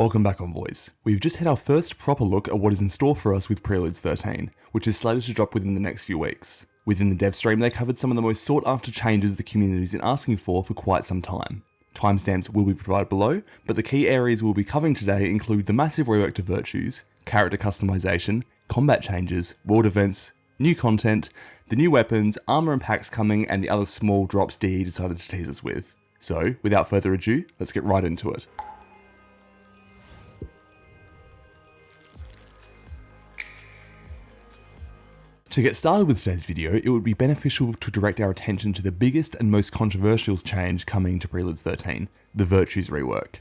Welcome back, Envoys. We've just had our first proper look at what is in store for us with Preludes 13, which is slated to drop within the next few weeks. Within the dev stream, they covered some of the most sought after changes the community has been asking for quite some time. Timestamps will be provided below, but the key areas we'll be covering today include the massive rework to virtues, character customization, combat changes, world events, new content, the new weapons, armor and packs coming, and the other small drops DE decided to tease us with. So, without further ado, let's get right into it. To get started with today's video, it would be beneficial to direct our attention to the biggest and most controversial change coming to Preludes 13, the Virtues rework.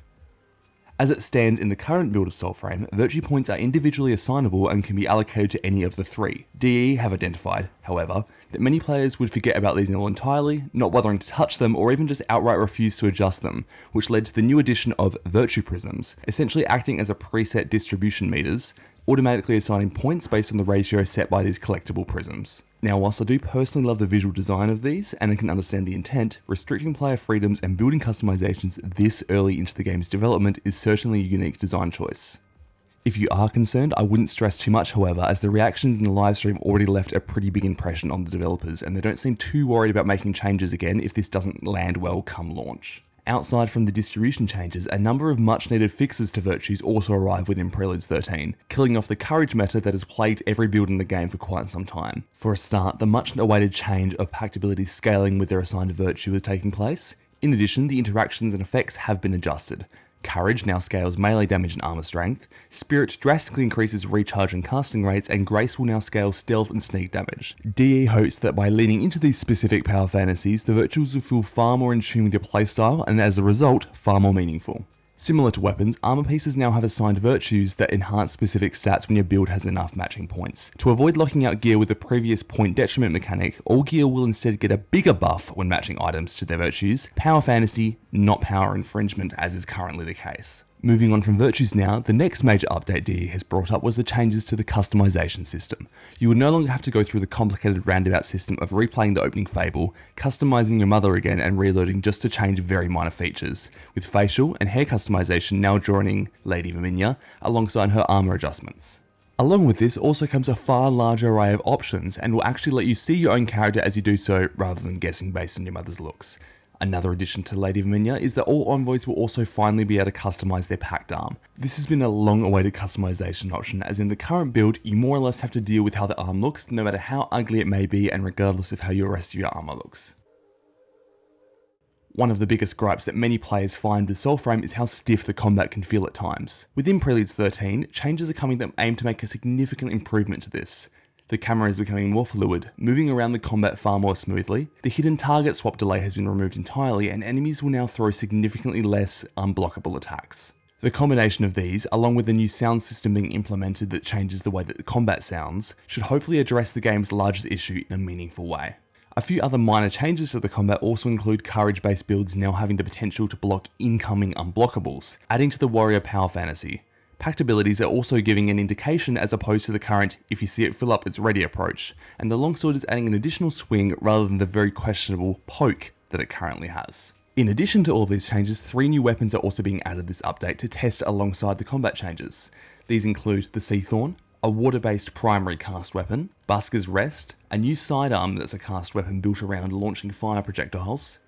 As it stands in the current build of Soulframe, Virtue points are individually assignable and can be allocated to any of the three. DE have identified, however, that many players would forget about these entirely, not bothering to touch them or even just outright refuse to adjust them, which led to the new addition of Virtue Prisms, essentially acting as a preset distribution meters, automatically assigning points based on the ratio set by these collectible prisms. Now, whilst I do personally love the visual design of these, and I can understand the intent, restricting player freedoms and building customizations this early into the game's development is certainly a unique design choice. If you are concerned, I wouldn't stress too much, however, as the reactions in the livestream already left a pretty big impression on the developers, and they don't seem too worried about making changes again if this doesn't land well come launch. Outside from the distribution changes, a number of much needed fixes to Virtues also arrive within Preludes 13, killing off the courage meta that has plagued every build in the game for quite some time. For a start, the much awaited change of pact ability scaling with their assigned virtue is taking place. In addition, the interactions and effects have been adjusted. Courage now scales melee damage and armor strength, Spirit drastically increases recharge and casting rates, and Grace will now scale stealth and sneak damage. DE hopes that by leaning into these specific power fantasies, the virtues will feel far more in tune with your playstyle and as a result, far more meaningful. Similar to weapons, armor pieces now have assigned virtues that enhance specific stats when your build has enough matching points. To avoid locking out gear with the previous point detriment mechanic, all gear will instead get a bigger buff when matching items to their virtues. Power fantasy, not power infringement as is currently the case. Moving on from Virtues now, the next major update DE has brought up was the changes to the customization system. You would no longer have to go through the complicated roundabout system of replaying the opening fable, customizing your mother again and reloading just to change very minor features, with facial and hair customization now joining Lady Verminia alongside her armor adjustments. Along with this also comes a far larger array of options and will actually let you see your own character as you do so rather than guessing based on your mother's looks. Another addition to Lady Verminia is that all envoys will also finally be able to customize their packed arm. This has been a long awaited customization option, as in the current build you more or less have to deal with how the arm looks no matter how ugly it may be and regardless of how your rest of your armor looks. One of the biggest gripes that many players find with Soulframe is how stiff the combat can feel at times. Within Preludes 13, changes are coming that aim to make a significant improvement to this. The camera is becoming more fluid, moving around the combat far more smoothly. The hidden target swap delay has been removed entirely, and enemies will now throw significantly less unblockable attacks. The combination of these, along with the new sound system being implemented that changes the way that the combat sounds, should hopefully address the game's largest issue in a meaningful way. A few other minor changes to the combat also include courage-based builds now having the potential to block incoming unblockables, adding to the warrior power fantasy. Pact abilities are also giving an indication as opposed to the current if you see it fill up it's ready approach, and the longsword is adding an additional swing rather than the very questionable poke that it currently has. In addition to all of these changes, 3 new weapons are also being added this update to test alongside the combat changes. These include the Seathorn, a water-based primary cast weapon, Busker's Rest, a new sidearm that's a cast weapon built around launching fire projectiles,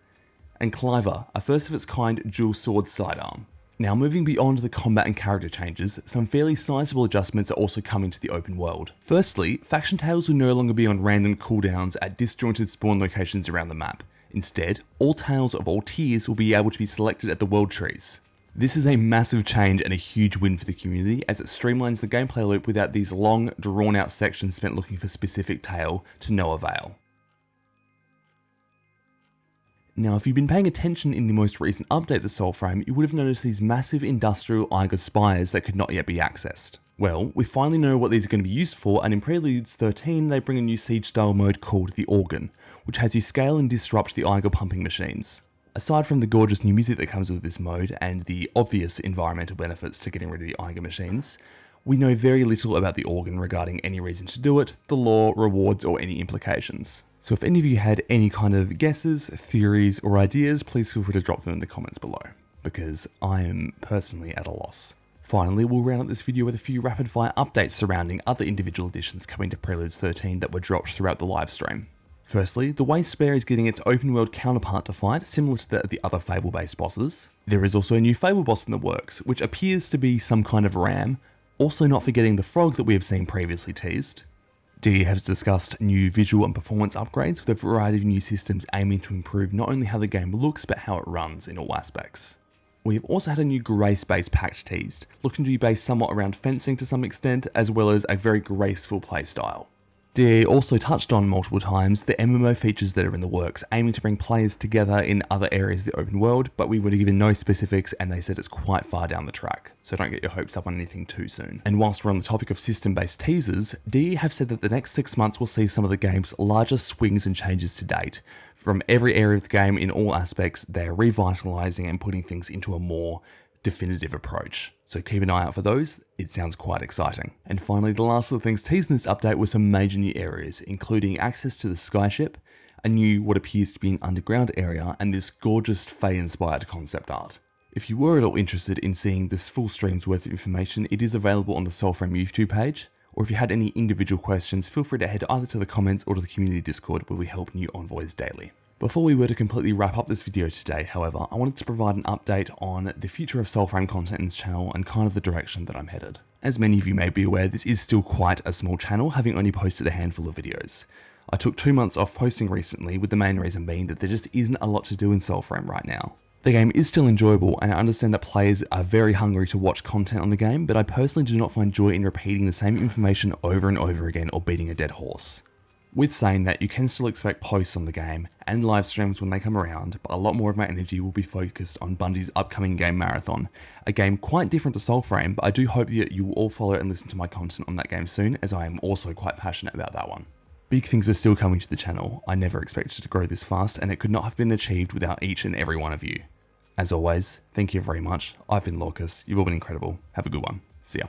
and Cliver, a first of its kind dual sword sidearm. Now moving beyond the combat and character changes, some fairly sizable adjustments are also coming to the open world. Firstly, faction tails will no longer be on random cooldowns at disjointed spawn locations around the map. Instead, all tails of all tiers will be able to be selected at the world trees. This is a massive change and a huge win for the community as it streamlines the gameplay loop without these long, drawn out sections spent looking for specific tail to no avail. Now, if you've been paying attention in the most recent update to Soulframe, you would have noticed these massive industrial Eiger spires that could not yet be accessed. Well, we finally know what these are going to be used for, and in Preludes 13 they bring a new siege style mode called the Organ, which has you scale and disrupt the Eiger pumping machines. Aside from the gorgeous new music that comes with this mode, and the obvious environmental benefits to getting rid of the Eiger machines, we know very little about the Organ regarding any reason to do it, the lore, rewards, or any implications. So if any of you had any kind of guesses, theories, or ideas, please feel free to drop them in the comments below, because I am personally at a loss. Finally, we'll round up this video with a few rapid fire updates surrounding other individual additions coming to Preludes 13 that were dropped throughout the livestream. Firstly, the Waste Spare is getting its open world counterpart to fight, similar to the other Fable based bosses. There is also a new Fable boss in the works, which appears to be some kind of ram, also not forgetting the frog that we have seen previously teased. DE has discussed new visual and performance upgrades with a variety of new systems aiming to improve not only how the game looks but how it runs in all aspects. We have also had a new grace-based pact teased, looking to be based somewhat around fencing to some extent, as well as a very graceful playstyle. DE also touched on multiple times the MMO features that are in the works, aiming to bring players together in other areas of the open world, but we were given no specifics and they said it's quite far down the track, so don't get your hopes up on anything too soon. And whilst we're on the topic of system-based teasers, DE have said that the next 6 months will see some of the game's largest swings and changes to date. From every area of the game in all aspects, they are revitalising and putting things into a more definitive approach. So keep an eye out for those, it sounds quite exciting. And finally, the last of the things teased in this update were some major new areas, including access to the skyship, a new what appears to be an underground area, and this gorgeous Fae-inspired concept art. If you were at all interested in seeing this full stream's worth of information, it is available on the Soulframe YouTube page, or if you had any individual questions, feel free to head either to the comments or to the community Discord where we help new envoys daily. Before we were to completely wrap up this video today, however, I wanted to provide an update on the future of Soulframe content in this channel and kind of the direction that I'm headed. As many of you may be aware, this is still quite a small channel, having only posted a handful of videos. I took 2 months off posting recently, with the main reason being that there just isn't a lot to do in Soulframe right now. The game is still enjoyable, and I understand that players are very hungry to watch content on the game, but I personally do not find joy in repeating the same information over and over again or beating a dead horse. With saying that, you can still expect posts on the game and live streams when they come around, but a lot more of my energy will be focused on Bungie's upcoming game Marathon, a game quite different to Soulframe, but I do hope that you will all follow and listen to my content on that game soon, as I am also quite passionate about that one. Big things are still coming to the channel. I never expected to grow this fast, and it could not have been achieved without each and every one of you. As always, thank you very much. I've been Lorcus, you've all been incredible. Have a good one. See ya.